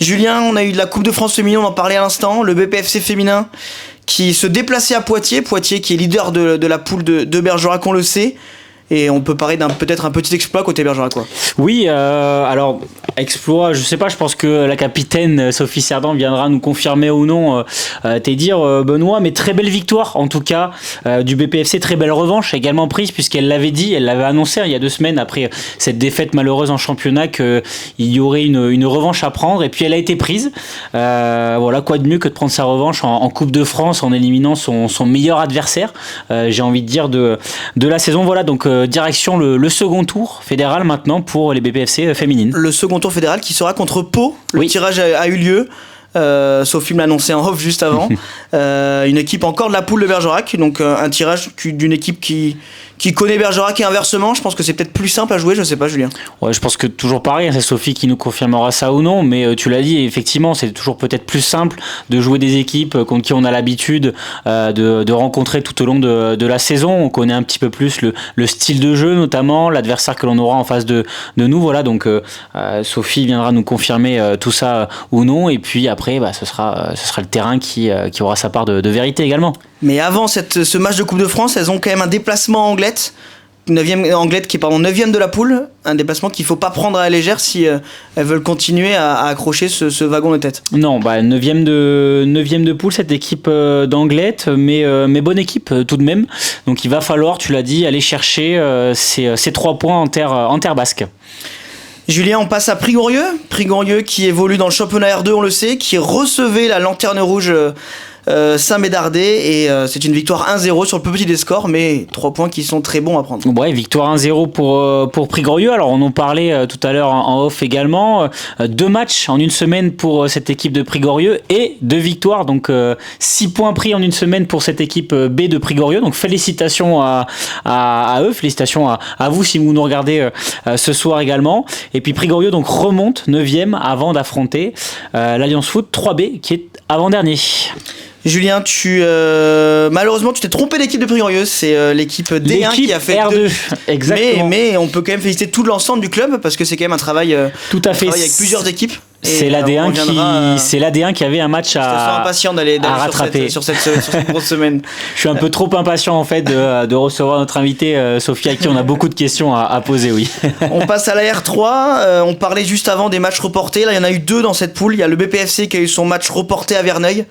Julien, on a eu de la Coupe de France féminine, on en parlait à l'instant, le BPFC féminin qui se déplaçait à Poitiers qui est leader de la poule de Bergerac, on le sait. Et on peut parler peut-être un petit exploit côté Bergeracois. Oui, alors exploit, je sais pas, je pense que la capitaine Sophie Cerdan viendra nous confirmer ou non tes dires, Benoît, mais très belle victoire en tout cas du BPFC, très belle revanche également prise puisqu'elle l'avait dit, elle l'avait annoncé il y a 2 semaines après cette défaite malheureuse en championnat qu'il y aurait une revanche à prendre et puis elle a été prise. Voilà, quoi de mieux que de prendre sa revanche en Coupe de France en éliminant son meilleur adversaire, j'ai envie de dire de la saison. Voilà, donc direction le second tour fédéral maintenant pour les BPFC féminines. Le second tour fédéral qui sera contre Pau. Le tirage a eu lieu. Sophie me l'a annoncé en off juste avant. Une équipe encore de la poule de Bergerac. Donc un tirage d'une équipe qui connaît Bergerac et inversement. Je pense que c'est peut-être plus simple à jouer, je sais pas Julien. Ouais, je pense que toujours pareil, c'est Sophie qui nous confirmera ça ou non, mais tu l'as dit, effectivement c'est toujours peut-être plus simple de jouer des équipes contre qui on a l'habitude de rencontrer tout au long de la saison. On connaît un petit peu plus le style de jeu notamment, l'adversaire que l'on aura en face de nous. Voilà, donc Sophie viendra nous confirmer tout ça ou non, et puis après ce sera le terrain qui aura sa part de vérité également. Mais avant ce match de Coupe de France, elles ont quand même un déplacement à Anglet, 9e de la poule, un déplacement qu'il ne faut pas prendre à la légère si elles veulent continuer à accrocher ce wagon de tête. Non, 9e de poule, cette équipe d'Anglet, mais bonne équipe tout de même. Donc il va falloir, tu l'as dit, aller chercher ces 3 points en terre basque. Julien, on passe à Prigorieux qui évolue dans le championnat R2, on le sait, qui recevait la Lanterne Rouge Saint-Médardais, et c'est une victoire 1-0 sur le plus petit des scores, mais 3 points qui sont très bons à prendre. Ouais, victoire 1-0 pour Prigorieux. Alors on en parlait tout à l'heure en off également, 2 matchs en une semaine pour cette équipe de Prigorieux et 2 victoires, donc 6 points pris en une semaine pour cette équipe B de Prigorieux. Donc félicitations à eux, félicitations à vous si vous nous regardez ce soir également. Et puis Prigorieux donc remonte 9e avant d'affronter l'Alliance Foot 3B qui est avant-dernier. Julien, malheureusement tu t'es trompé d'équipe de Prigorieux, c'est l'équipe D1 qui a fait R2. Exactement. Mais on peut quand même féliciter tout l'ensemble du club parce que c'est quand même un travail, tout à fait. Avec plusieurs équipes. C'est l'AD1 qui avait un match à impatient d'aller rattraper sur cette grosse semaine. Je suis un peu trop impatient en fait de recevoir notre invité Sophie, à qui on a beaucoup de questions à poser, oui. On passe à la R3, on parlait juste avant des matchs reportés, là il y en a eu 2 dans cette poule, il y a le BPFC qui a eu son match reporté à Verneuil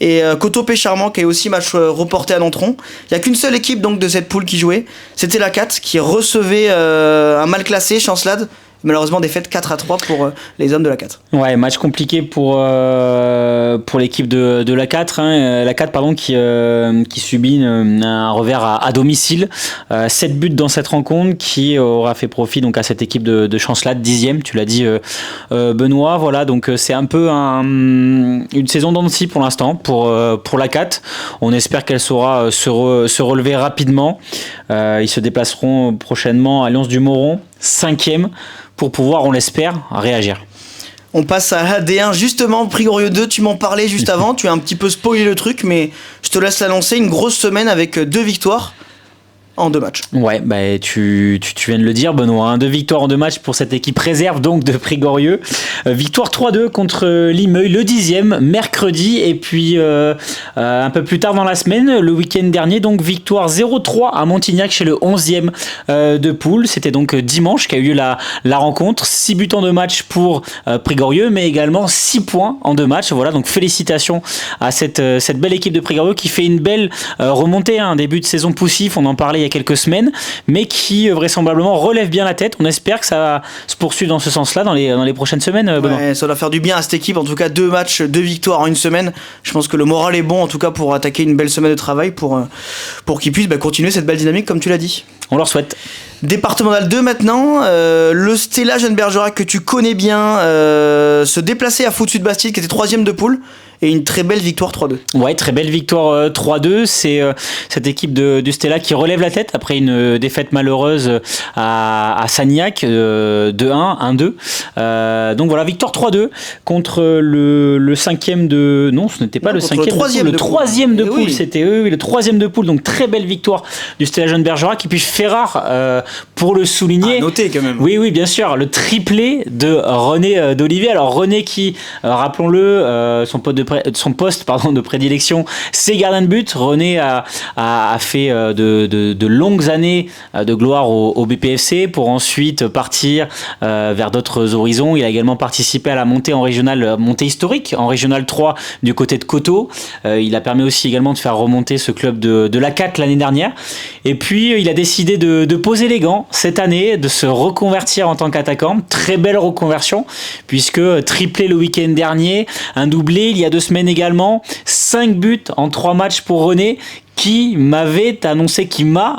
et Coteau-Pécharmant qui a eu aussi match reporté à Nontron. Il n'y a qu'une seule équipe donc de cette poule qui jouait, c'était la 4 qui recevait un mal classé, Chancelade. Malheureusement défaite 4-3 pour les hommes de la 4. Ouais, match compliqué pour l'équipe de la 4, la 4 pardon, qui subit un revers à domicile. 7 buts dans cette rencontre qui aura fait profit donc à cette équipe de Chancelade, 10e, tu l'as dit Benoît. Voilà, donc c'est un peu une saison d'en dessous pour l'instant pour la 4. On espère qu'elle saura se relever rapidement. Ils se déplaceront prochainement à Lens du Moron, 5e, pour pouvoir, on l'espère, réagir. On passe à l'AD1, justement, Prigorieux 2, tu m'en parlais juste avant, tu as un petit peu spoilé le truc, mais je te laisse l'annoncer, une grosse semaine avec 2 victoires en 2 matchs. Ouais, tu viens de le dire Benoît, 2 victoires en 2 matchs pour cette équipe réserve donc de Prigorieux. Victoire 3-2 contre Limeuil le 10e mercredi, et puis un peu plus tard dans la semaine, le week-end dernier, donc victoire 0-3 à Montignac chez le 11e de poule. C'était donc dimanche qu'a eu lieu la rencontre. 6 buts en 2 matchs pour Prigorieux, mais également 6 points en 2 matchs. Voilà, donc félicitations à cette belle équipe de Prigorieux qui fait une belle remontée, un début de saison poussif, on en parlait il y a quelques semaines, mais qui vraisemblablement relève bien la tête. On espère que ça va se poursuivre dans ce sens-là dans les prochaines semaines. Ouais, ça doit faire du bien à cette équipe, en tout cas 2 matchs, 2 victoires en une semaine. Je pense que le moral est bon en tout cas pour attaquer une belle semaine de travail pour qu'ils puissent continuer cette belle dynamique comme tu l'as dit. On leur souhaite. Départemental 2 maintenant, le Stella Jeanne Bergerac que tu connais bien se déplaçait à Foot Sud Bastide qui était 3e de poule, et une très belle victoire 3-2. Ouais, très belle victoire 3-2. C'est cette équipe du Stella qui relève la tête après une défaite malheureuse à Sagnac 2-1, 1-2. Donc voilà, victoire 3-2 contre le 5e de... Non, ce n'était pas le 5e le 3e de poule. Oui. C'était eux, le 3e de poule. Donc très belle victoire du Stella Jeanne Bergerac. Et puis fait rare pour le souligner. À noter quand même. Oui, bien sûr, le triplé de René d'Olivier. Alors René qui, rappelons-le, son poste de prédilection, c'est gardien de but. René a fait de longues années de gloire au BPFC pour ensuite partir vers d'autres horizons. Il a également participé à la montée en régional, montée historique en régional 3 du côté de Coteau. Il a permis aussi également de faire remonter ce club de la 4 l'année dernière. Et puis il a décidé de poser les gants cette année, de se reconvertir en tant qu'attaquant. Très belle reconversion puisque triplé le week-end dernier, un doublé il y a 2 semaines également, 5 buts en 3 matchs pour René, qui m'a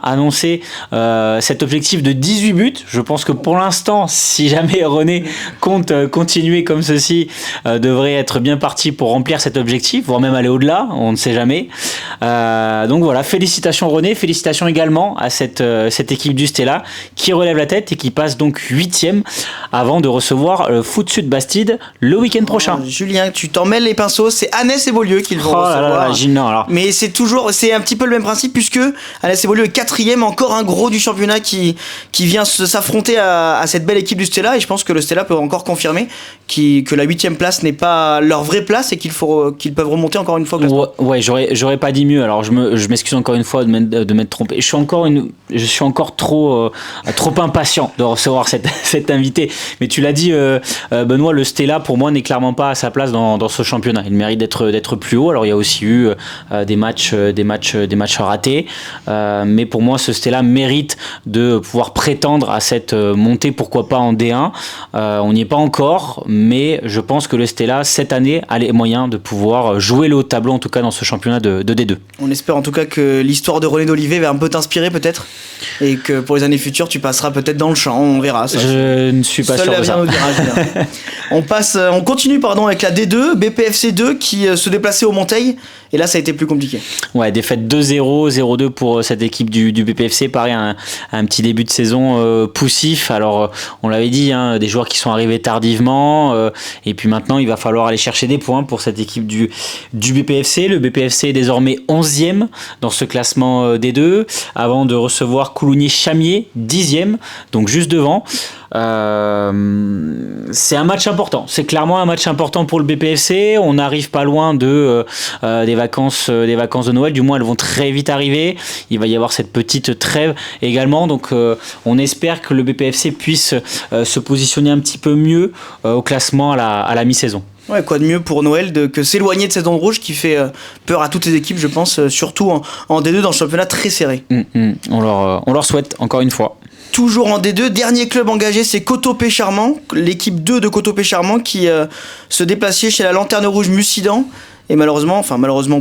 annoncé cet objectif de 18 buts. Je pense que pour l'instant, si jamais René compte continuer comme ceci, devrait être bien parti pour remplir cet objectif, voire même aller au-delà, on ne sait jamais. Donc voilà, félicitations René, félicitations également à cette équipe du Stella qui relève la tête et qui passe donc 8e avant de recevoir Foot Sud Bastide le week-end prochain. Julien, tu t'en mêles les pinceaux, c'est Annès et Beaulieu qui le vont recevoir. Alors. Mais c'est un petit peu le même principe puisque Annès et Beaulieu est 4e, encore un gros du championnat qui vient s'affronter à cette belle équipe du Stella, et je pense que le Stella peut encore confirmer que la 8e place n'est pas leur vraie place et qu'ils peuvent remonter encore une fois. Ouais, j'aurais pas dit mieux. Alors je m'excuse encore une fois de m'être trompé. Je suis encore trop impatient de recevoir cet invité. Mais tu l'as dit, Benoît, le Stella pour moi n'est clairement pas à sa place dans ce championnat. Il mérite d'être plus haut. Alors il y a aussi eu des matchs ratés, mais pour moi ce Stella mérite de pouvoir prétendre à cette montée, pourquoi pas en D1. On n'y est pas encore, mais je pense que le Stella cette année a les moyens de pouvoir jouer le haut de tableau, en tout cas dans ce championnat de D2. On espère en tout cas que l'histoire de René d'Olivier va un peu t'inspirer peut-être, et que pour les années futures tu passeras peut-être dans le champ, on verra ça. Je ne suis pas sûr de ça. On continue avec la D2, BPFC 2 qui se déplaçait au Monteil, et là ça a été plus compliqué. Ouais, défaite 2-0, 0-2 pour cette équipe du BPFC. Pareil, un petit début de saison poussif. Alors, on l'avait dit, des joueurs qui sont arrivés tardivement. Et puis maintenant, il va falloir aller chercher des points pour cette équipe du BPFC. Le BPFC est désormais 11e dans ce classement des deux, avant de recevoir Coulommiers-Chamiers, 10e, donc juste devant. C'est un match important, c'est clairement un match important pour le BPFC. On n'arrive pas loin des vacances de Noël, du moins elles vont très vite arriver. Il va y avoir cette petite trêve également, donc on espère que le BPFC puisse se positionner un petit peu mieux au classement à la mi-saison. Ouais, quoi de mieux pour Noël que s'éloigner de cette zone rouge qui fait peur à toutes les équipes, je pense, surtout en D2 dans le championnat très serré. On leur souhaite encore une fois. Toujours en D2, dernier club engagé, c'est Coteau-Pécharmant, l'équipe 2 de Coteau-Pécharmant qui se déplaçait chez la Lanterne Rouge Mussidan. Et malheureusement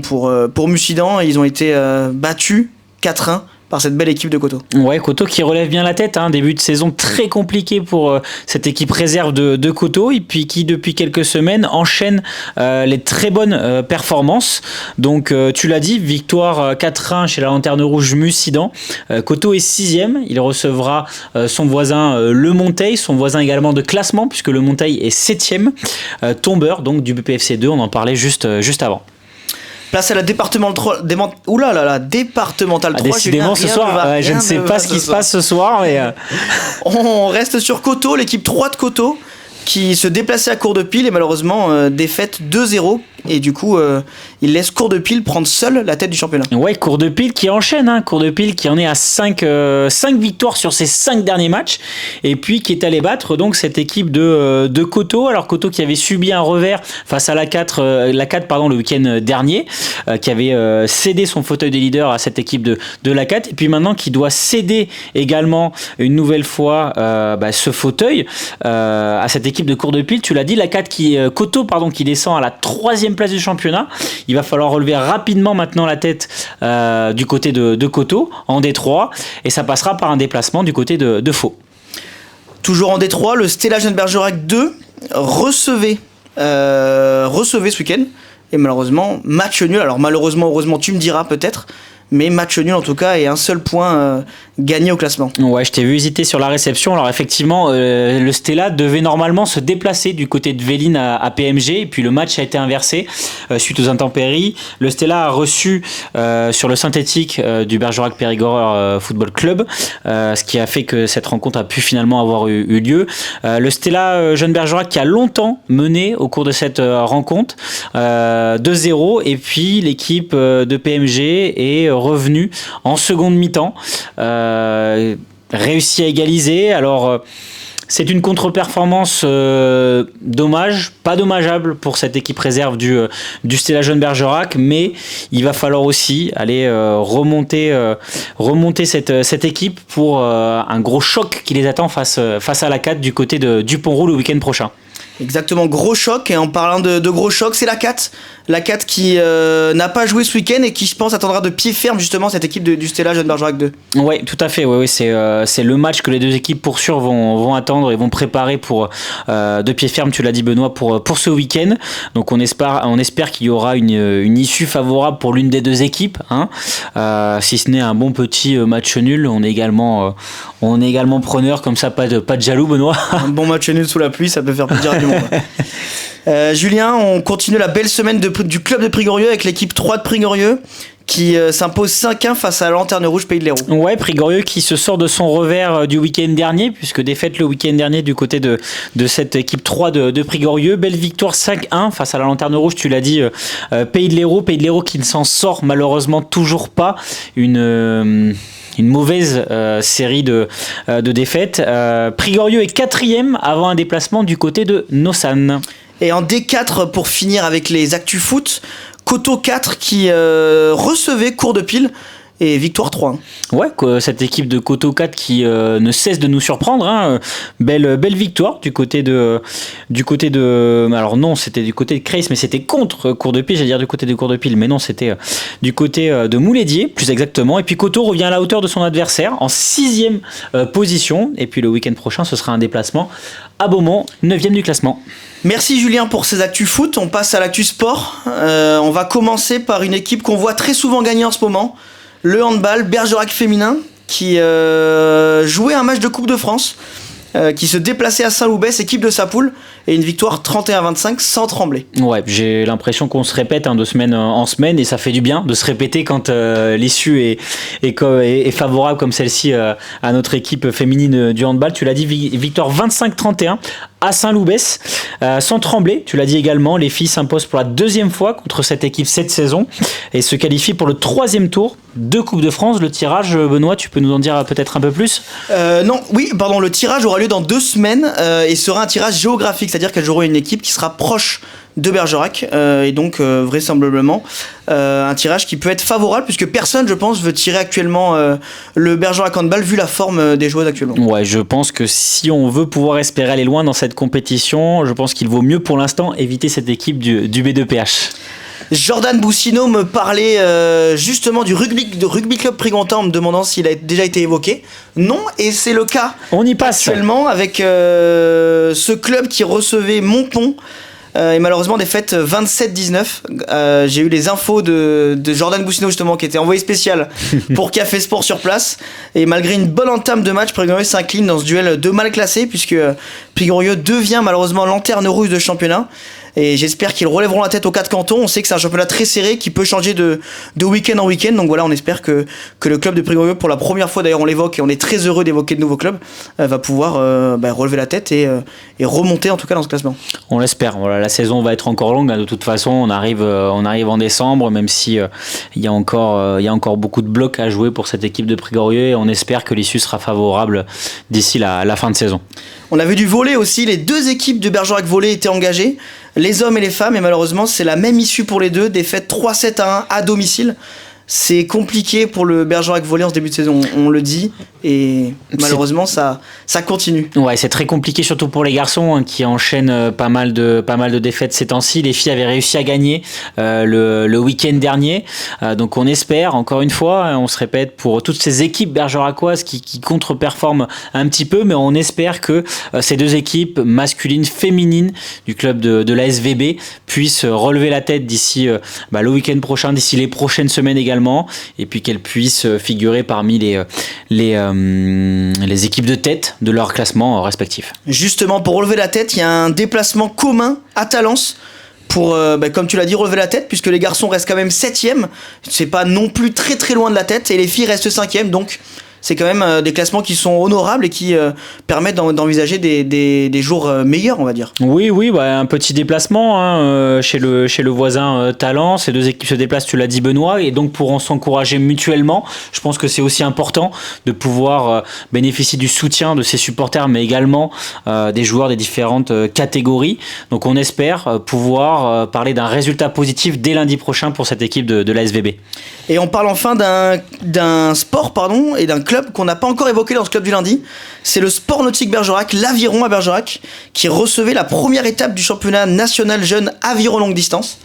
pour Mussidan, ils ont été battus 4-1 par cette belle équipe de Coteau. Ouais, Coteau qui relève bien la tête, début de saison très compliqué pour cette équipe réserve de Coteau, et puis qui depuis quelques semaines enchaîne les très bonnes performances. Donc tu l'as dit, victoire 4-1 chez la Lanterne Rouge Mussidan. Coteau est 6e, il recevra son voisin le Monteil, son voisin également de classement puisque le Monteil est 7e, tombeur donc du BPFC 2, on en parlait juste avant. Place à la départementale 3. Décidément, ce soir, je ne sais pas ce qui se passe ce soir, mais. On reste sur Coteau, l'équipe 3 de Coteau, qui se déplaçait à Cours-de-Pile et malheureusement défaite 2-0. Et du coup, il laisse Cours-de-Pile prendre seul la tête du championnat. Ouais, Cours-de-Pile qui enchaîne, Cours-de-Pile qui en est à 5 victoires sur ses 5 derniers matchs, et puis qui est allé battre donc cette équipe de Coteau. Alors Coteau qui avait subi un revers face à la 4 le week-end dernier, qui avait cédé son fauteuil de leader à cette équipe de la 4, et puis maintenant qui doit céder également une nouvelle fois ce fauteuil à cette équipe de Cours-de-Pile. Tu l'as dit, la 4 Coteau qui descend à la 3e place du championnat. Il va falloir relever rapidement maintenant la tête du côté de Coteau en D3, et ça passera par un déplacement du côté de Faux. Toujours en D3, le Stella Jeanne Bergerac 2 recevait ce week-end, et malheureusement match nul. Alors malheureusement, heureusement tu me diras peut-être, mais match nul en tout cas et un seul point gagné au classement. Ouais, je t'ai vu hésiter sur la réception. Alors effectivement, le Stella devait normalement se déplacer du côté de Véline à PMG, et puis le match a été inversé suite aux intempéries. Le Stella a reçu sur le synthétique du Bergerac Périgord Football Club, ce qui a fait que cette rencontre a pu finalement avoir eu lieu. Le Stella Jeune Bergerac qui a longtemps mené au cours de cette rencontre 2-0, et puis l'équipe de PMG est revenue en seconde mi-temps, réussi à égaliser. Alors c'est une contre-performance pas dommageable pour cette équipe réserve du Stella Jeune Bergerac, mais il va falloir aussi aller remonter cette équipe pour un gros choc qui les attend face à la 4 du côté de Dupont-Roux le week-end prochain. Exactement, gros choc. Et en parlant de gros choc, c'est la 4 qui n'a pas joué ce week-end et qui, je pense, attendra de pied ferme justement cette équipe du Stella Jeune Bergerac 2. Oui, tout à fait. Ouais, c'est le match que les deux équipes pour sûr vont attendre et vont préparer pour de pied ferme, tu l'as dit Benoît, pour ce week-end. Donc on espère qu'il y aura une issue favorable pour l'une des deux équipes, hein. Si ce n'est un bon petit match nul, on est également preneur, comme ça, pas de jaloux, Benoît. Un bon match nul sous la pluie, ça peut faire plaisir du monde. Julien, on continue la belle semaine du club de Prigorieux avec l'équipe 3 de Prigorieux qui s'impose 5-1 face à la Lanterne Rouge Pays de l'Hérault. Ouais, Prigorieux qui se sort de son revers du week-end dernier, puisque défaite le week-end dernier du côté de cette équipe 3 de Prigorieux. Belle victoire 5-1 face à la Lanterne Rouge, tu l'as dit, Pays de l'Hérault qui ne s'en sort malheureusement toujours pas. Une mauvaise série de défaites. Prigorieux est 4e avant un déplacement du côté de Nossan. Et en D4, pour finir avec les actus foot, Coteau 4 qui recevait Cours de Pile et victoire 3. Ouais, cette équipe de Coteau 4 qui ne cesse de nous surprendre, hein. Belle victoire du côté de alors non, c'était du côté de Creys, mais c'était contre Cours de Pile, j'allais dire du côté de Cours de Pile, mais non, c'était du côté de Mouledier plus exactement. Et puis Coteau revient à la hauteur de son adversaire en 6e position, et puis le week-end prochain ce sera un déplacement à Beaumont, 9e du classement. Merci Julien pour ces actus foot. On passe à l'actu sport. On va commencer par une équipe qu'on voit très souvent gagner en ce moment, le handball Bergerac féminin, qui jouait un match de Coupe de France, qui se déplaçait à Saint-Loubès, équipe de sa poule, et une victoire 31-25 sans trembler. Ouais, j'ai l'impression qu'on se répète de semaine en semaine, et ça fait du bien de se répéter quand l'issue est favorable comme celle-ci à notre équipe féminine du handball. Tu l'as dit, victoire 25-31 à Saint-Loubès, sans trembler. Tu l'as dit également, les filles s'imposent pour la 2e fois contre cette équipe cette saison et se qualifient pour le 3e tour de Coupe de France. Le tirage, Benoît, tu peux nous en dire peut-être un peu plus ? Le tirage aura lieu dans 2 semaines et sera un tirage géographique, c'est-à-dire qu'elle jouera une équipe qui sera proche de Bergerac et donc vraisemblablement un tirage qui peut être favorable puisque personne, je pense, veut tirer actuellement le Bergerac handball vu la forme des joueuses actuellement. Ouais, je pense que si on veut pouvoir espérer aller loin dans cette compétition, je pense qu'il vaut mieux pour l'instant éviter cette équipe du B2PH. Jordan Boussineau me parlait justement du rugby club Prigontin en me demandant s'il a déjà été évoqué. Non, et c'est le cas. On y passe actuellement avec ce club qui recevait Montpont. Et malheureusement défaite 27-19. J'ai eu les infos de Jordan Boussineau justement qui était envoyé spécial pour Café Sport sur place, et malgré une bonne entame de match, Prigorieux s'incline dans ce duel de mal classé puisque Prigorieux devient malheureusement Lanterne Rouge de championnat. Et j'espère qu'ils relèveront la tête aux 4 cantons. On sait que c'est un championnat très serré qui peut changer de week-end en week-end. Donc voilà, on espère que le club de Prigorieux, pour la première fois d'ailleurs on l'évoque et on est très heureux d'évoquer de nouveaux clubs, va pouvoir relever la tête et remonter en tout cas dans ce classement. On l'espère. Voilà, la saison va être encore longue. De toute façon, on arrive en décembre, même si il y a encore beaucoup de blocs à jouer pour cette équipe de Prigorieux. Et on espère que l'issue sera favorable d'ici la fin de saison. On a vu du volley aussi, les 2 équipes de Bergerac volley étaient engagées, les hommes et les femmes, et malheureusement c'est la même issue pour les deux, défaite 3-7-1 à domicile. C'est compliqué pour le Bergerac volley en ce début de saison, on le dit, et malheureusement ça continue. Ouais, c'est très compliqué surtout pour les garçons qui enchaînent pas mal de défaites ces temps-ci. Les filles avaient réussi à gagner le week-end dernier, donc on espère, encore une fois, on se répète pour toutes ces équipes bergeracoises qui contre-performent un petit peu, mais on espère que ces 2 équipes masculines, féminines du club de la SVB puissent relever la tête d'ici le week-end prochain, d'ici les prochaines semaines également, également, et puis qu'elles puissent figurer parmi les équipes de tête de leur classement respectif. Justement, pour relever la tête, il y a un déplacement commun à Talence pour, comme tu l'as dit, relever la tête, puisque les garçons restent quand même 7e. C'est pas non plus très très loin de la tête, et les filles restent 5e, donc c'est quand même des classements qui sont honorables et qui permettent d'envisager des jours meilleurs, on va dire. Oui, un petit déplacement chez le voisin Talence. Ces deux équipes se déplacent, tu l'as dit Benoît, et donc pourront s'encourager mutuellement. Je pense que c'est aussi important de pouvoir bénéficier du soutien de ses supporters, mais également des joueurs des différentes catégories. Donc on espère pouvoir parler d'un résultat positif dès lundi prochain pour cette équipe de la SVB. Et on parle enfin d'un sport et d'un club qu'on n'a pas encore évoqué dans ce club du lundi. C'est le Sport Nautique Bergerac, l'Aviron à Bergerac, qui recevait la première étape du championnat national jeune aviron longue distance.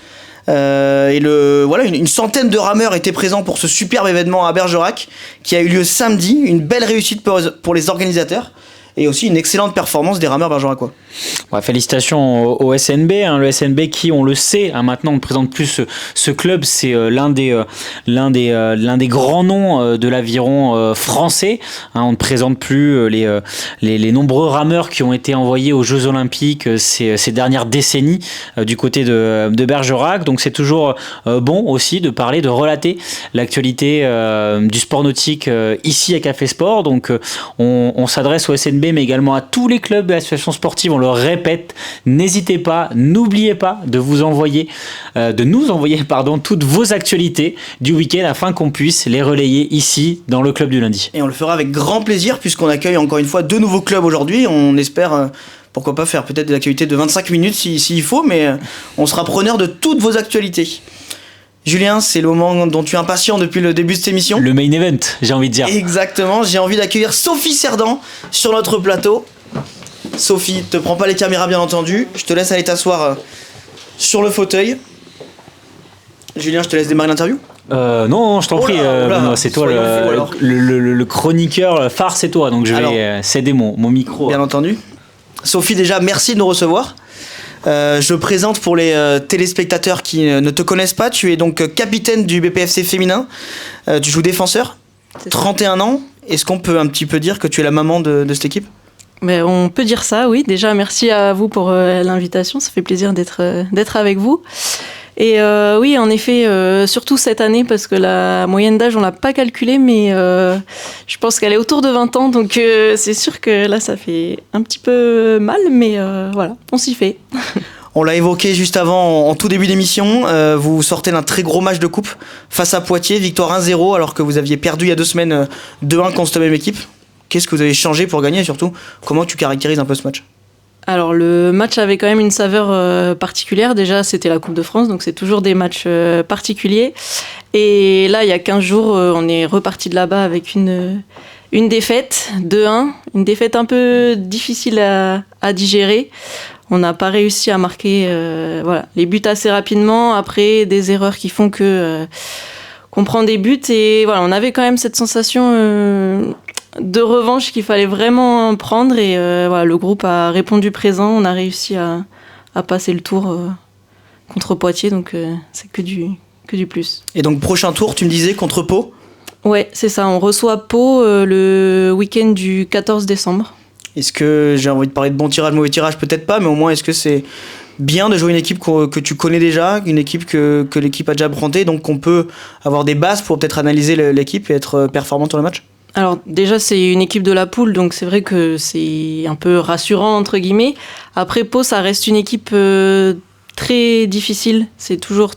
Une centaine de rameurs étaient présents pour ce superbe événement à Bergerac, qui a eu lieu samedi. Une belle réussite pour les organisateurs. Et aussi une excellente performance des rameurs bergeracois. Ouais, félicitations au SNB, le SNB qui, on le sait, maintenant on ne présente plus ce club, c'est l'un des grands noms de l'aviron français. On ne présente plus les nombreux rameurs qui ont été envoyés aux Jeux Olympiques ces dernières décennies du côté de Bergerac. Donc c'est toujours bon aussi de parler, de relater l'actualité du sport nautique ici à Café Sport. Donc on s'adresse au SNB, mais également à tous les clubs et associations sportives. On le répète, n'hésitez pas, n'oubliez pas de nous envoyer toutes vos actualités du week-end afin qu'on puisse les relayer ici dans le club du lundi. Et on le fera avec grand plaisir puisqu'on accueille encore une fois 2 nouveaux clubs aujourd'hui. On espère pourquoi pas faire peut-être des actualités de 25 minutes s'il faut, mais on sera preneur de toutes vos actualités. Julien, c'est le moment dont tu es impatient depuis le début de cette émission. Le main event, j'ai envie de dire. Exactement, j'ai envie d'accueillir Sophie Cerdan sur notre plateau. Sophie, te prends pas les caméras bien entendu, je te laisse aller t'asseoir sur le fauteuil. Julien, je te laisse démarrer l'interview. Non, je t'en prie, Benoît, c'est toi le chroniqueur phare, c'est toi, donc je vais céder mon micro. Bien entendu. Sophie, déjà, merci de nous recevoir. Je présente pour les téléspectateurs qui ne te connaissent pas. Tu es donc capitaine du BPFC féminin. Tu joues défenseur, 31 ans. Est-ce qu'on peut un petit peu dire que tu es la maman de cette équipe ? On peut dire ça, oui. Déjà, merci à vous pour l'invitation. Ça fait plaisir d'être avec vous. Et oui, en effet, surtout cette année, parce que la moyenne d'âge, on l'a pas calculée, mais je pense qu'elle est autour de 20 ans. Donc c'est sûr que là, ça fait un petit peu mal, mais voilà, on s'y fait. On l'a évoqué juste avant, en tout début d'émission. Vous sortez d'un très gros match de coupe face à Poitiers, victoire 1-0, alors que vous aviez perdu il y a 2 semaines 2-1 contre cette même équipe. Qu'est-ce que vous avez changé pour gagner et surtout, comment tu caractérises un peu ce match ? Alors le match avait quand même une saveur particulière. Déjà, c'était la Coupe de France, donc c'est toujours des matchs particuliers. Et là, il y a 15 jours, on est reparti de là-bas avec une défaite, 2-1. Une défaite un peu difficile à digérer. On n'a pas réussi à marquer les buts assez rapidement. Après, des erreurs qui font qu'on prend des buts. Et voilà, on avait quand même cette sensation de revanche qu'il fallait vraiment prendre. Et le groupe a répondu présent. On a réussi à passer le tour contre Poitiers. Donc, c'est que du plus. Et donc, prochain tour, tu me disais, contre Pau ? Ouais, c'est ça. On reçoit Pau le week-end du 14 décembre. Est-ce que j'ai envie de parler de bon tirage, mauvais tirage, peut-être pas, mais au moins est-ce que c'est bien de jouer une équipe que tu connais déjà, une équipe que l'équipe a déjà affrontée, donc qu'on peut avoir des bases pour peut-être analyser l'équipe et être performant sur le match ? Alors déjà, c'est une équipe de la poule, donc c'est vrai que c'est un peu rassurant, entre guillemets. Après, Pau, ça reste une équipe très difficile. C'est toujours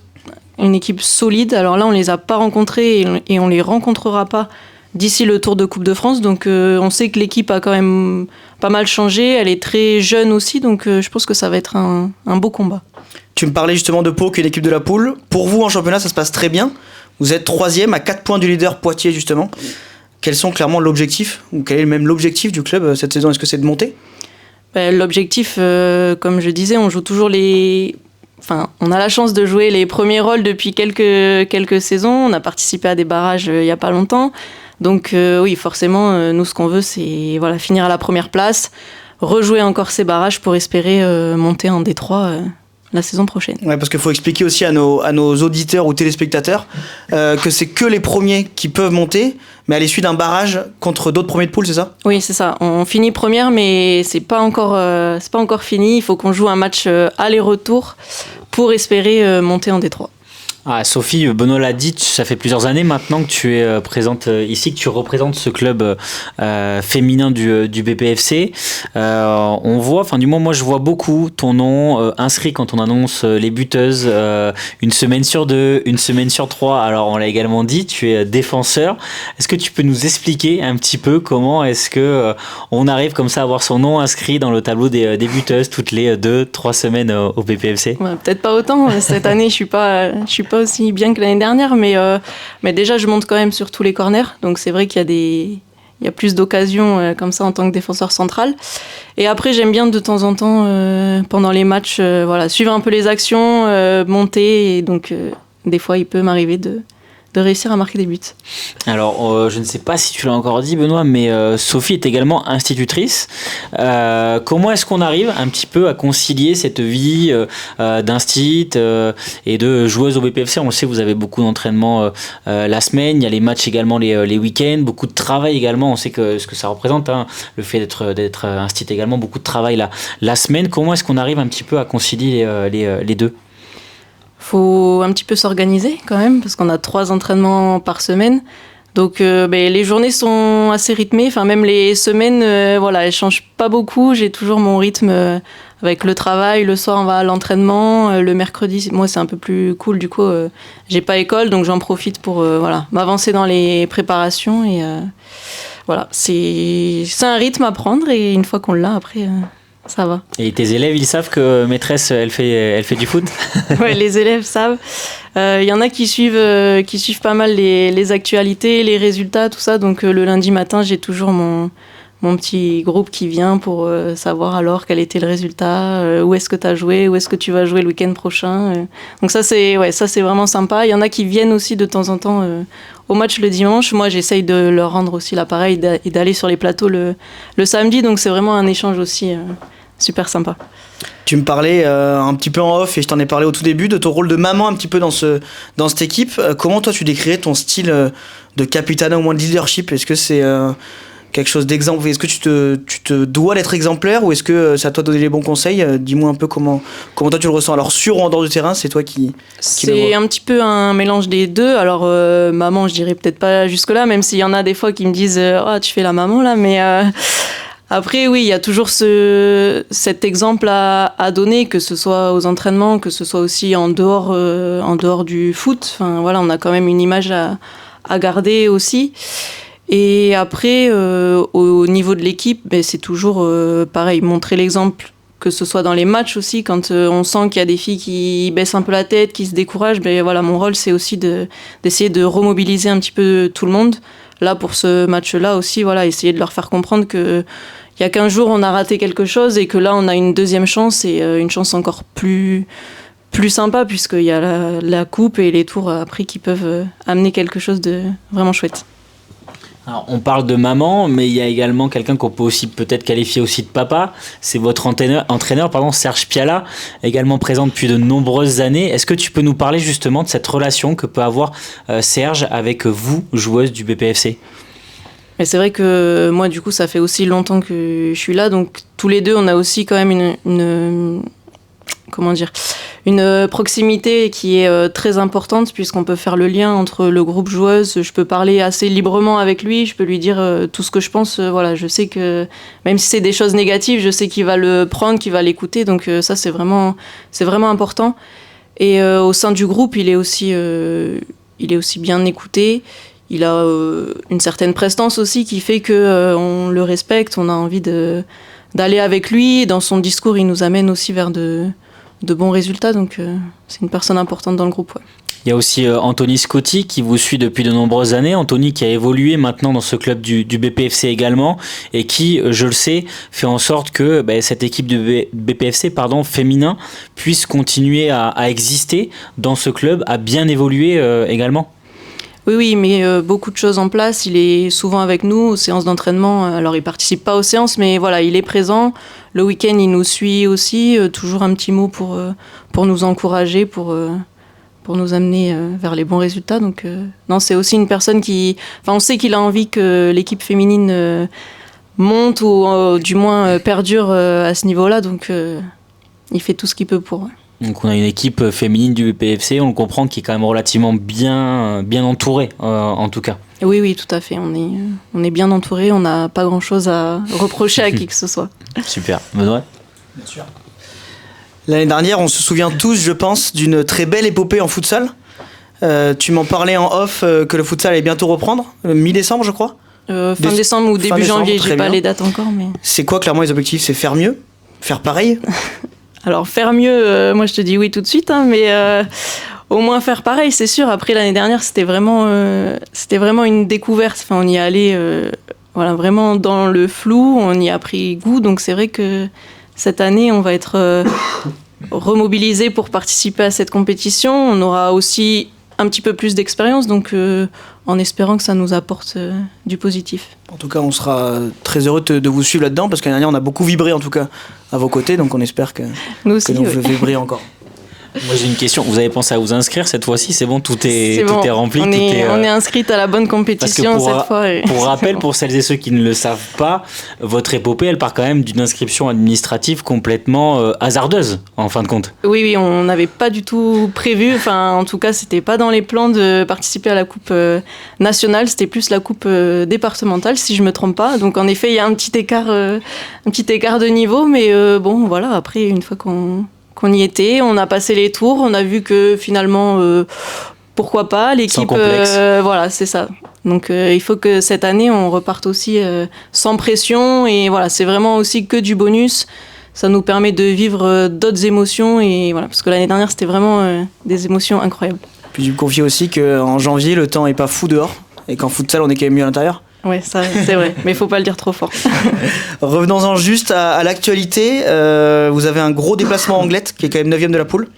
une équipe solide. Alors là, on les a pas rencontrés et on les rencontrera pas d'ici le Tour de Coupe de France. Donc on sait que l'équipe a quand même pas mal changé. Elle est très jeune aussi, donc je pense que ça va être un beau combat. Tu me parlais justement de Pau, qui est l'équipe de la poule. Pour vous, en championnat, ça se passe très bien. Vous êtes 3e à 4 points du leader Poitiers, justement. Quels sont clairement l'objectif, ou quel est même l'objectif du club cette saison ? Est-ce que c'est de monter ? L'objectif, comme je disais, on joue toujours on a la chance de jouer les premiers rôles depuis quelques saisons. On a participé à des barrages il n'y a pas longtemps. Donc oui, forcément, nous, ce qu'on veut, c'est finir à la première place, rejouer encore ces barrages pour espérer monter en D3 la saison prochaine. Ouais, parce qu'il faut expliquer aussi à nos auditeurs ou téléspectateurs que c'est que les premiers qui peuvent monter, mais à l'issue d'un barrage contre d'autres premiers de poule, c'est ça ? Oui, c'est ça. On finit première, mais c'est pas encore fini. Il faut qu'on joue un match aller-retour pour espérer monter en D3. Ah, Sophie, Benoît l'a dit, ça fait plusieurs années maintenant que tu es présente ici, que tu représentes ce club féminin du BPFC. On voit, enfin du moins moi je vois beaucoup ton nom inscrit quand on annonce les buteuses, une semaine sur 2, une semaine sur 3. Alors on l'a également dit, tu es défenseur. Est-ce que tu peux nous expliquer un petit peu comment est-ce que on arrive comme ça à avoir son nom inscrit dans le tableau des buteuses toutes les 2-3 semaines au BPFC ? Ouais, peut-être pas autant. Cette année, je suis pas aussi bien que l'année dernière, mais déjà je monte quand même sur tous les corners, donc c'est vrai qu'il y a plus d'occasions comme ça en tant que défenseur central. Et après j'aime bien de temps en temps pendant les matchs suivre un peu les actions, monter, et donc des fois il peut m'arriver de réussir à marquer des buts. Alors, je ne sais pas si tu l'as encore dit, Benoît, mais Sophie est également institutrice. Comment est-ce qu'on arrive un petit peu à concilier cette vie d'instit et de joueuse au BPFC ? On le sait, vous avez beaucoup d'entraînement la semaine, il y a les matchs également les week-ends, beaucoup de travail également. On sait ce que ça représente, hein, le fait d'être instit également, beaucoup de travail la semaine. Comment est-ce qu'on arrive un petit peu à concilier les deux ? Faut un petit peu s'organiser quand même, parce qu'on a 3 entraînements par semaine. Donc les journées sont assez rythmées, enfin même les semaines, elles changent pas beaucoup. J'ai toujours mon rythme avec le travail, le soir on va à l'entraînement, le mercredi, moi c'est un peu plus cool, du coup j'ai pas école, donc j'en profite pour m'avancer dans les préparations. Et c'est un rythme à prendre, et une fois qu'on l'a, après... ça va. Et tes élèves, ils savent que maîtresse, elle fait du foot ? Ouais, les élèves savent. Il y en a qui suivent pas mal les actualités, les résultats, tout ça. Donc le lundi matin, j'ai toujours mon petit groupe qui vient pour savoir alors quel était le résultat, où est-ce que tu as joué, où est-ce que tu vas jouer le week-end prochain. Donc ça c'est vraiment sympa. Il y en a qui viennent aussi de temps en temps au match le dimanche. Moi, j'essaye de leur rendre aussi l'appareil et d'aller sur les plateaux le samedi. Donc c'est vraiment un échange aussi super sympa. Tu me parlais un petit peu en off, et je t'en ai parlé au tout début, de ton rôle de maman un petit peu dans cette équipe. Comment toi tu décrirais ton style de capitana, au moins de leadership ? Est-ce que c'est quelque chose d'exemple ? Est-ce que tu te dois d'être exemplaire, ou est-ce que c'est à toi de donner les bons conseils ? Dis-moi un peu comment toi tu le ressens. Alors sur ou en dehors du terrain, c'est toi qui c'est un petit peu un mélange des deux. Alors maman, je dirais peut-être pas jusque là, même s'il y en a des fois qui me disent tu fais la maman là, mais après, oui, il y a toujours cet exemple à donner, que ce soit aux entraînements, que ce soit aussi en dehors du foot. Enfin, on a quand même une image à garder aussi. Et après, au niveau de l'équipe, c'est toujours pareil, montrer l'exemple, que ce soit dans les matchs aussi, quand on sent qu'il y a des filles qui baissent un peu la tête, qui se découragent. Mon rôle, c'est aussi d'essayer de remobiliser un petit peu tout le monde. Là, pour ce match-là aussi, essayer de leur faire comprendre que il y a 15 jours, on a raté quelque chose, et que là, on a une deuxième chance, et une chance encore plus sympa, puisqu'il y a la coupe et les tours après qui peuvent amener quelque chose de vraiment chouette. Alors, on parle de maman, mais il y a également quelqu'un qu'on peut aussi peut-être qualifier aussi de papa. C'est votre entraîneur, Serge Piala, également présent depuis de nombreuses années. Est-ce que tu peux nous parler justement de cette relation que peut avoir Serge avec vous, joueuse du BPFC ? Mais c'est vrai que moi, du coup, ça fait aussi longtemps que je suis là, donc tous les deux, on a aussi quand même une proximité qui est très importante, puisqu'on peut faire le lien entre le groupe joueuse. Je peux parler assez librement avec lui, je peux lui dire tout ce que je pense. Je sais que même si c'est des choses négatives, je sais qu'il va le prendre, qu'il va l'écouter, donc ça c'est vraiment important. Et au sein du groupe, il est aussi bien écouté. Il a une certaine prestance aussi qui fait qu'on le respecte, on a envie d'aller avec lui. Dans son discours, il nous amène aussi vers de bons résultats, donc c'est une personne importante dans le groupe. Ouais. Il y a aussi Anthony Scotti qui vous suit depuis de nombreuses années. Anthony qui a évolué maintenant dans ce club du BPFC également, et qui, je le sais, fait en sorte que cette équipe du BPFC féminin puisse continuer à exister dans ce club, à bien évoluer également. Oui, mais beaucoup de choses en place. Il est souvent avec nous aux séances d'entraînement. Alors, il participe pas aux séances, mais voilà, il est présent. Le week-end, il nous suit aussi. Toujours un petit mot pour nous encourager, pour nous amener vers les bons résultats. Donc, non, c'est aussi une personne on sait qu'il a envie que l'équipe féminine monte ou du moins perdure à ce niveau-là. Donc, il fait tout ce qu'il peut pour. Donc on a une équipe féminine du BPFC, on le comprend, qui est quand même relativement bien entourée, en tout cas. Oui, tout à fait. On est bien entouré, on n'a pas grand-chose à reprocher à qui que ce soit. Super. Benoît ? Bien sûr. L'année dernière, on se souvient tous, je pense, d'une très belle épopée en futsal. Tu m'en parlais en off que le futsal allait bientôt reprendre, mi-décembre, je crois. Fin décembre ou début janvier, j'ai pas les dates encore. Mais... C'est quoi clairement les objectifs ? C'est faire mieux ? Faire pareil ? Alors faire mieux, moi je te dis oui tout de suite, mais au moins faire pareil, c'est sûr. Après l'année dernière, c'était vraiment une découverte. Enfin, on y allait vraiment dans le flou, on y a pris goût. Donc c'est vrai que cette année, on va être remobilisé pour participer à cette compétition. On aura aussi un petit peu plus d'expérience, donc en espérant que ça nous apporte du positif. En tout cas, on sera très heureux de vous suivre là-dedans, parce qu'année dernière, on a beaucoup vibré en tout cas à vos côtés, donc on espère que nous vibrer encore. Moi j'ai une question, vous avez pensé à vous inscrire cette fois-ci ? C'est bon, tout est rempli, on est inscrite à la bonne compétition cette fois. Pour rappel, pour celles et ceux qui ne le savent pas, votre épopée elle part quand même d'une inscription administrative complètement hasardeuse en fin de compte. Oui, on n'avait pas du tout prévu, en tout cas c'était pas dans les plans de participer à la coupe nationale, c'était plus la coupe départementale si je me trompe pas. Donc en effet il y a un petit écart de niveau, mais bon voilà, après une fois qu'on y était, on a passé les tours, on a vu que finalement, pourquoi pas, l'équipe... voilà, c'est ça. Donc il faut que cette année, on reparte aussi sans pression, et voilà, c'est vraiment aussi que du bonus. Ça nous permet de vivre d'autres émotions, et voilà, parce que l'année dernière, c'était vraiment des émotions incroyables. Puis tu me confies aussi qu'en janvier, le temps est pas fou dehors, et qu'en futsal, on est quand même mieux à l'intérieur. Ouais, ça c'est vrai, mais il faut pas le dire trop fort. Revenons-en juste à l'actualité. Vous avez un gros déplacement en Anglet, qui est quand même 9e de la poule.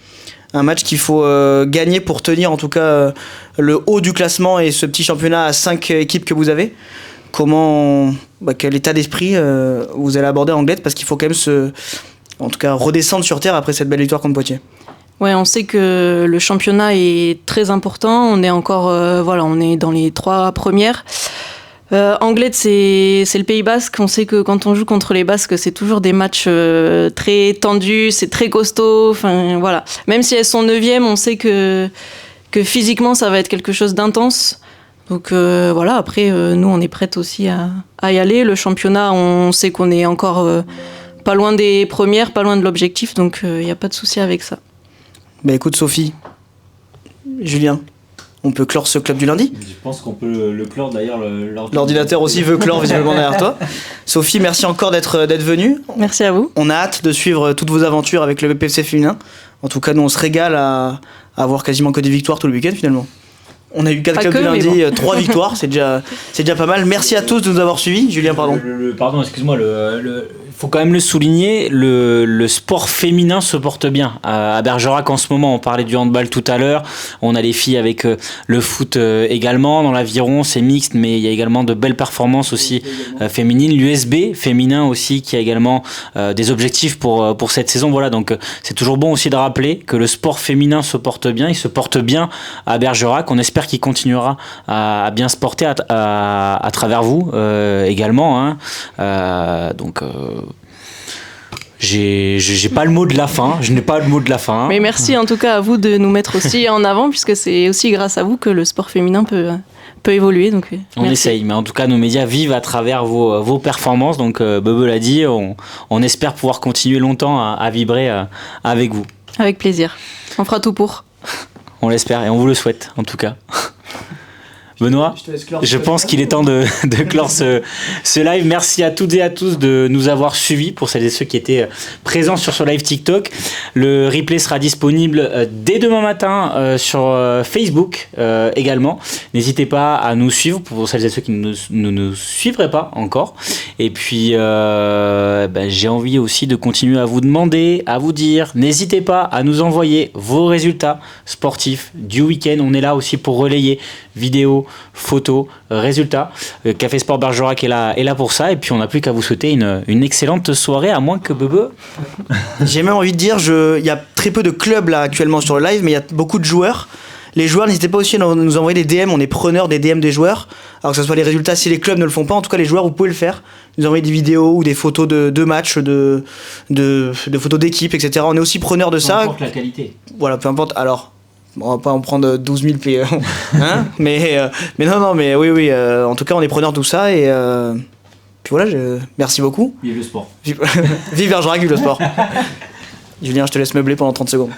Un match qu'il faut gagner pour tenir en tout cas le haut du classement et ce petit championnat à 5 équipes que vous avez. Quel état d'esprit vous allez aborder en Anglet, parce qu'il faut quand même en tout cas redescendre sur terre après cette belle victoire contre Poitiers. Ouais, on sait que le championnat est très important. On est encore, on est dans les 3 premières. Anglet, c'est le Pays Basque. On sait que quand on joue contre les Basques, c'est toujours des matchs très tendus, c'est très costaud. Enfin, voilà. Même si elles sont 9e, on sait que physiquement, ça va être quelque chose d'intense. Donc voilà, après, nous, on est prêtes aussi à y aller. Le championnat, on sait qu'on est encore pas loin des premières, pas loin de l'objectif. Donc il n'y a pas de souci avec ça. Écoute, Sophie, Julien, on peut clore ce club du lundi ? Je pense qu'on peut le clore d'ailleurs. L'ordinateur aussi veut clore visiblement derrière toi. Sophie, merci encore d'être venue. Merci à vous. On a hâte de suivre toutes vos aventures avec le BPFC féminin. En tout cas, nous on se régale à avoir quasiment que des victoires tout le week-end finalement. On a eu 4 clubs du lundi, 3 victoires, c'est déjà pas mal. Merci à tous de nous avoir suivis. Julien, pardon. Pardon, excuse-moi, faut quand même le souligner, le sport féminin se porte bien. À Bergerac en ce moment, on parlait du handball tout à l'heure, on a les filles avec le foot également, dans l'aviron c'est mixte, mais il y a également de belles performances aussi féminines. L'USB féminin aussi qui a également des objectifs pour cette saison. Voilà, donc c'est toujours bon aussi de rappeler que le sport féminin se porte bien, il se porte bien à Bergerac. On espère qu'il continuera à bien se porter à travers vous également. J'ai pas le mot de la fin. Je n'ai pas le mot de la fin. Mais merci en tout cas à vous de nous mettre aussi en avant, puisque c'est aussi grâce à vous que le sport féminin peut évoluer. Donc, on essaye, mais en tout cas nos médias vivent à travers vos performances. Donc Bebe l'a dit, on espère pouvoir continuer longtemps à vibrer avec vous. Avec plaisir. On fera tout pour. On l'espère et on vous le souhaite en tout cas. Benoît, je pense qu'il est temps de clore ce live. Merci à toutes et à tous de nous avoir suivis, pour celles et ceux qui étaient présents sur ce live TikTok. Le replay sera disponible dès demain matin sur Facebook également. N'hésitez pas à nous suivre pour celles et ceux qui ne nous suivraient pas encore. Et puis, j'ai envie aussi de continuer à vous demander, à vous dire, n'hésitez pas à nous envoyer vos résultats sportifs du week-end. On est là aussi pour relayer vidéos, photos, résultats. Café Sport Bergerac est là pour ça. Et puis, on n'a plus qu'à vous souhaiter une excellente soirée, à moins que Bebe... J'ai même envie de dire, il y a très peu de clubs là actuellement sur le live, mais il y a beaucoup de joueurs. Les joueurs, n'hésitez pas aussi à nous envoyer des DM, on est preneurs des DM des joueurs. Alors que ce soit les résultats, si les clubs ne le font pas, en tout cas les joueurs, vous pouvez le faire. Nous envoyer des vidéos ou des photos de matchs, de photos d'équipe, etc. On est aussi preneurs de ça. Peu importe la qualité. Voilà, peu importe. Alors, on va pas en prendre 12 000 PE, hein, mais non, mais oui, en tout cas, on est preneurs de tout ça et puis voilà, merci beaucoup. Vive le sport. Vive Bergerac, vive le sport. Julien, je te laisse meubler pendant 30 secondes.